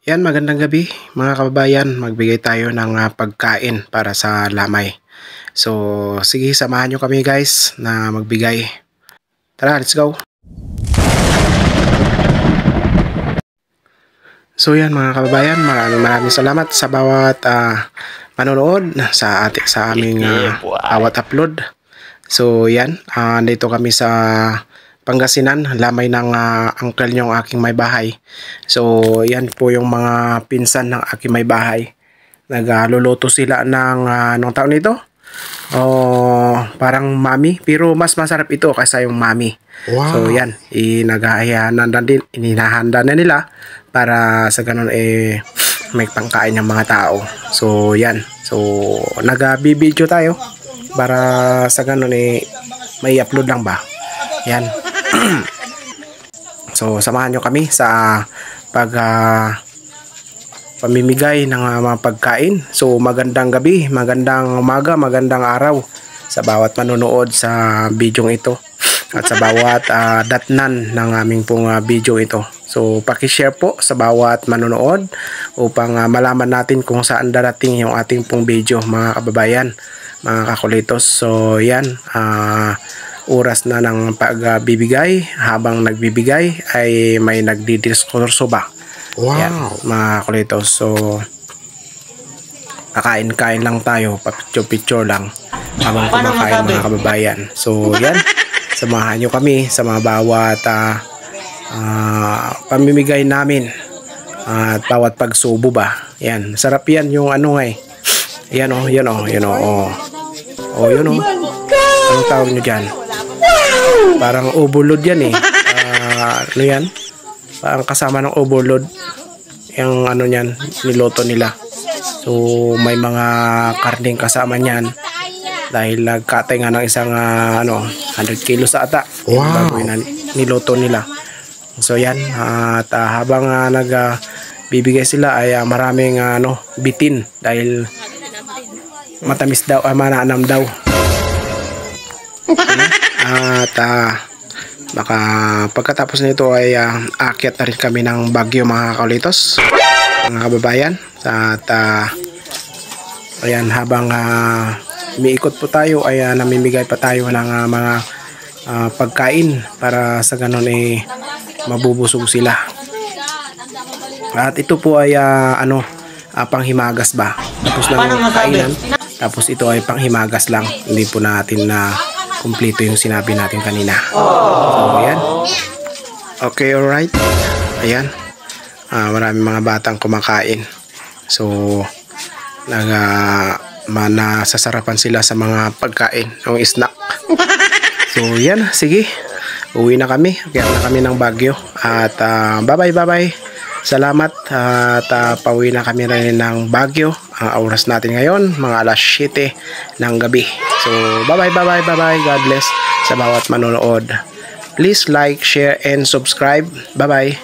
Yan, magandang gabi mga kababayan. Magbigay tayo ng pagkain para sa lamay. So, sige, samahan nyo kami guys na magbigay. Tara, let's go! So yan mga kababayan, maraming salamat sa bawat manonood sa aming bawat upload. So yan, dito kami sa Pangasinan, lamay ng uncle yung aking may bahay. So yan po yung mga pinsan ng aking may bahay. Nagluluto sila ng anong tawag nito? Parang mami, pero mas masarap ito kaysa yung mami. Wow. So yan, inihahanda na nila para sa ganun may pangkain ng mga tao. So yan, so nagbibideo tayo para sa ganun may upload lang ba. Yan. So samahan nyo kami sa pamimigay ng mga pagkain. So magandang gabi, magandang umaga, magandang araw sa bawat manonood sa video ito at sa bawat datnan ng aming pong video ito. So paki-share po sa bawat manonood upang malaman natin kung saan darating yung ating pong video mga kababayan, mga kakulitos. So yan, oras na ng pagbibigay. Habang nagbibigay ay may nagdidiskurso ba. Wow. Yan, mga kulitos. So kakain-kain lang tayo, papicture-picture lang habang kumakain mga kababayan. So yan, samahan nyo kami sa mga bawat pamimigay namin at bawat pagsubo ba. Yan, sarap yan yung yan yun anong tawag nyo dyan? Parang overload yan ano yan? Parang kasama ng overload yung niyan, niloto nila. So may mga karning kasama niyan dahil nagkatay nga ng isang 100 kilos ata. Wow. Bago niloto nila. So yan, at habang nagbibigay sila ay maraming bitin dahil matamis daw, mananam daw. At baka pagkatapos nito ay aakyat na rin kami ng Baguio mga kaulitos, mga kababayan. At ayan, habang umiikot po tayo ay namimigay pa tayo ng mga pagkain para sa ganun mabubusog sila. At ito po ay panghimagas ba. Tapos na ng kainan. Tapos ito ay panghimagas lang. Hindi po natin kumpleto yung sinabi natin kanina. So ayan. Okay, alright. Ayan. Maraming mga batang kumakain. So nasasarapan sila sa mga pagkain, yung snack. So yan, sige. Uwi na kami. Kaya na kami ng Baguio. At bye-bye. Salamat. At pauwi na kami rin ng Baguio. Ang oras natin ngayon, mga alas 7 ng gabi. So bye-bye. God bless sa bawat manonood. Please like, share, and subscribe. Bye-bye.